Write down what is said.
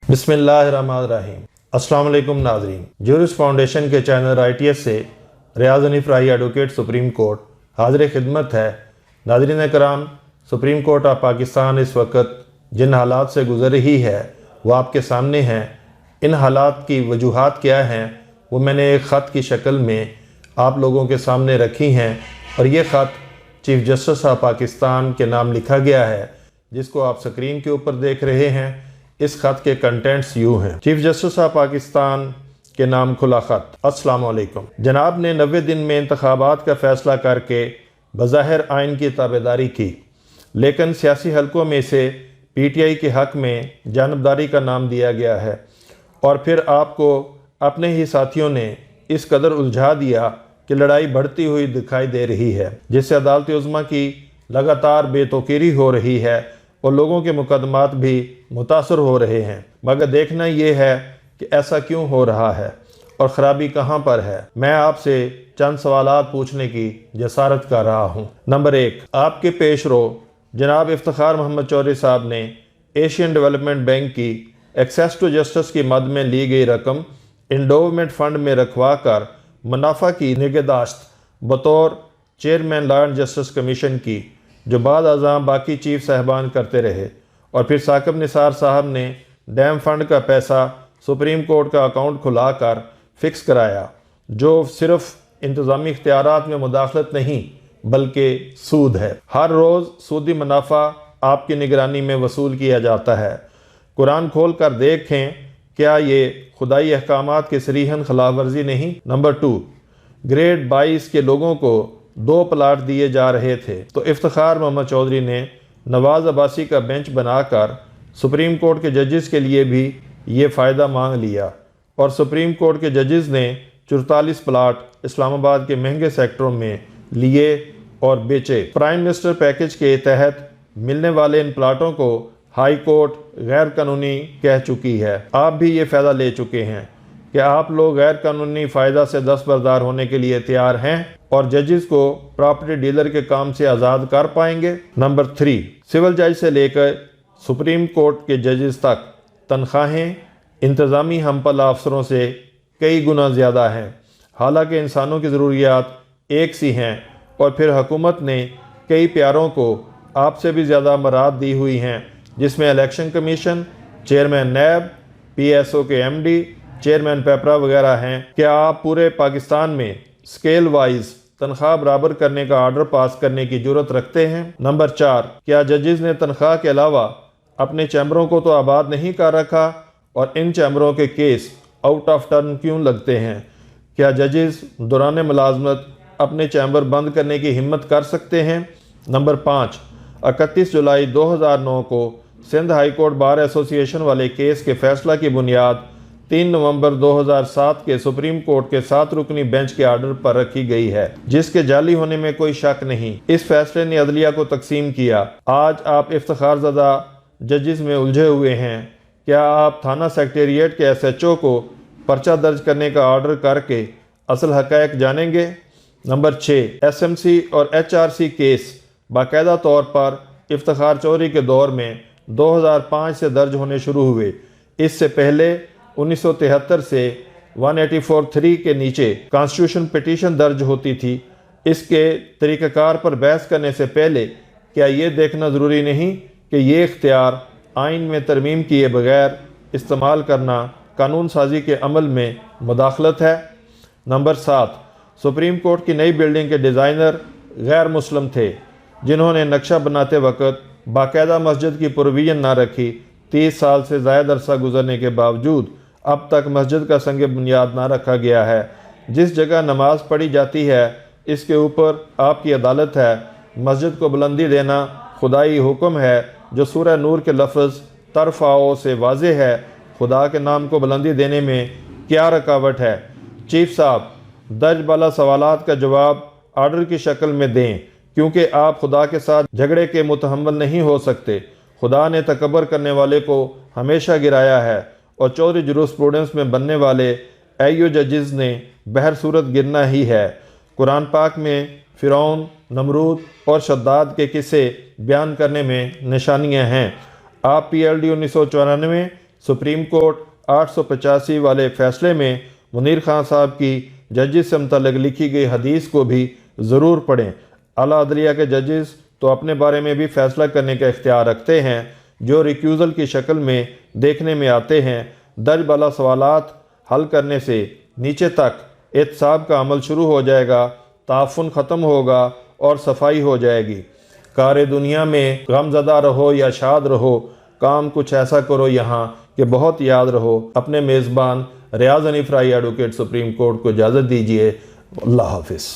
बिस्मिल्लाहिर्रहमानिर्रहीम। अस्सलाम वालेकुम नाज़रीन, ज्यूरिस्ट फाउंडेशन के चैनल ITS से रियाज़ हनीफ राही एडवोकेट सुप्रीम कोर्ट हाज़िर खिदमत है। नाज़रीन कराम, सुप्रीम कोर्ट ऑफ पाकिस्तान इस वक्त जिन हालात से गुज़र रही है वो आपके सामने हैं। इन हालात की वजूहात क्या हैं वो मैंने एक ख़त की शक्ल में आप लोगों के सामने रखी हैं और ये ख़त चीफ़ जस्टिस ऑफ पाकिस्तान के नाम लिखा गया है, जिसको आप स्क्रीन के ऊपर देख रहे हैं। इस ख़त के कंटेंट्स यूँ हैं। चीफ़ जस्टिस ऑफ पाकिस्तान के नाम खुला ख़त। अस्सलाम वालेकुम। जनाब ने 90 दिन में इंतखाबात का फ़ैसला करके बज़ाहिर आइन की ताबेदारी की, लेकिन सियासी हलकों में से PTI के हक़ में जानबदारी का नाम दिया गया है और फिर आपको अपने ही साथियों ने इस कदर उलझा दिया कि लड़ाई बढ़ती हुई दिखाई दे रही है, जिससे अदालत उज़्मा की लगातार बेतौकीरी हो रही है और लोगों के मुकदमात भी मुतासर हो रहे हैं। मगर देखना ये है कि ऐसा क्यों हो रहा है और ख़राबी कहाँ पर है। मैं आपसे चंद सवालात पूछने की जसारत कर रहा हूँ। नंबर 1, आपके पेश रो जनाब इफ्तिखार मोहम्मद चौधरी साहब ने एशियन डेवलपमेंट बैंक की एक्सेस टू जस्टिस की मद में ली गई रकम इंडोवमेंट फ़ंड में रखवा कर मुनाफा की निगहदाश्त बतौर chairman law and justice commission की, जो बाद अज़ाम बाकी चीफ साहबान करते रहे, और फिर साकिब निसार साहब ने डैम फंड का पैसा सुप्रीम कोर्ट का अकाउंट खुला कर फिक्स कराया, जो सिर्फ इंतज़ामी इख्तियारात में मुदाखलत नहीं बल्कि सूद है। हर रोज़ सूदी मुनाफा आपकी निगरानी में वसूल किया जाता है। कुरान खोल कर देखें, क्या ये खुदाई अहकामात की सरीहन खिलाफ वर्जी नहीं। नंबर 2, ग्रेड 22 के लोगों को 2 प्लाट दिए जा रहे थे, तो इफ्तिखार मोहम्मद चौधरी ने नवाज़ अब्बासी का बेंच बनाकर सुप्रीम कोर्ट के जजेस के लिए भी ये फ़ायदा मांग लिया और सुप्रीम कोर्ट के जजेस ने 44 प्लाट इस्लामाबाद के महंगे सेक्टरों में लिए और बेचे। प्राइम मिनिस्टर पैकेज के तहत मिलने वाले इन प्लाटों को हाई कोर्ट गैर कानूनी कह चुकी है। आप भी ये फ़ायदा ले चुके हैं। क्या आप लोग गैर कानूनी फ़ायदा से दस्तबरदार होने के लिए तैयार हैं और जजेस को प्रॉपर्टी डीलर के काम से आज़ाद कर पाएंगे। नंबर 3, सिविल जज से लेकर सुप्रीम कोर्ट के जजेस तक तनख्वाहें इंतज़ामी हमपला अफसरों से कई गुना ज़्यादा हैं। हालांकि इंसानों की ज़रूरियात एक सी हैं और फिर हुकूमत ने कई प्यारों को आपसे भी ज़्यादा मराद दी हुई हैं, जिसमें इलेक्शन कमीशन, चेयरमैन नैब, PSO के MD, चेयरमैन पेपरा वगैरह हैं। क्या आप पूरे पाकिस्तान में स्केल वाइज तनख्वाह बराबर करने का आर्डर पास करने की जरूरत रखते हैं। नंबर 4, क्या जजेस ने तनख्वाह के अलावा अपने चैम्बरों को तो आबाद नहीं कर रखा और इन चैम्बरों के केस आउट ऑफ टर्न क्यों लगते हैं। क्या जजेस दौरान मुलाजमत अपने चैम्बर बंद करने की हिम्मत कर सकते हैं। नंबर 5, 31 जुलाई 2009 को Sindh high court bar association वाले केस के फैसला की बुनियाद 3 नवंबर 2007 के सुप्रीम कोर्ट के 7 रुकनी बेंच के आर्डर पर रखी गई है, जिसके जाली होने में कोई शक नहीं। इस फैसले ने अदलिया को तकसीम किया। आज आप इफ्तिखार ज़दा जजेस में उलझे हुए हैं। क्या आप थाना सेक्रेटेरिएट के SHO को पर्चा दर्ज करने का ऑर्डर करके असल हक़ाइक़ जानेंगे। नंबर 6, SMC और HRC केस बाकायदा तौर पर इफ्तिखार चौधरी के दौर में 2005 से दर्ज होने शुरू हुए। इससे पहले 1973 से 184(3) के नीचे कॉन्स्टिट्यूशन पिटीशन दर्ज होती थी। इसके तरीक़ाकार पर बहस करने से पहले क्या ये देखना ज़रूरी नहीं कि ये इख्तियार आइन में तरमीम किए बगैर इस्तेमाल करना कानून साजी के अमल में मुदाखलत है। नंबर 7, सुप्रीम कोर्ट की नई बिल्डिंग के डिज़ाइनर गैर मुस्लिम थे, जिन्होंने नक्शा बनाते वक्त बाकायदा मस्जिद की प्रोविज़न ना रखी। 30 साल से ज़ायद अरसा गुजरने के बावजूद अब तक मस्जिद का संग बुनियाद ना रखा गया है। जिस जगह नमाज पढ़ी जाती है इसके ऊपर आपकी अदालत है। मस्जिद को बुलंदी देना खुदाई हुक्म है, जो सूरह नूर के लफ्ज़ तरफ़ाओ से वाज़े है। खुदा के नाम को बुलंदी देने में क्या रुकावट है। चीफ साहब, दर्ज बाला सवालात का जवाब आर्डर की शक्ल में दें, क्योंकि आप खुदा के साथ झगड़े के मुतहम्मल नहीं हो सकते। खुदा ने तकबर करने वाले को हमेशा गिराया है और चौधरी जुरिस्प्रूडेंस में बनने वाले AU जजेस ने बहर सूरत गिरना ही है। कुरान पाक में फ़िरौन, नमरूद और शद्दाद के किस्से बयान करने में निशानियां हैं। आप PLD 1994 सुप्रीम कोर्ट 885 वाले फैसले में मुनीर खान साहब की जजेस से मुतल्लिक लिखी गई हदीस को भी ज़रूर पढ़ें। आला अदलिया के जजेस तो अपने बारे में भी फ़ैसला करने का इख्तियार रखते हैं, जो रिक्यूज़ल की शक्ल में देखने में आते हैं। दर्ज बाला सवालात हल करने से नीचे तक एहतसाब का अमल शुरू हो जाएगा, ताफ़ुन ख़त्म होगा और सफाई हो जाएगी। कार दुनिया में गमज़दा रहो या शाद रहो, काम कुछ ऐसा करो यहाँ कि बहुत याद रहो। अपने मेज़बान रियाज़ हनीफ राही एडवोकेट सुप्रीम कोर्ट को इजाज़त दीजिए। अल्लाह हाफ़िज़।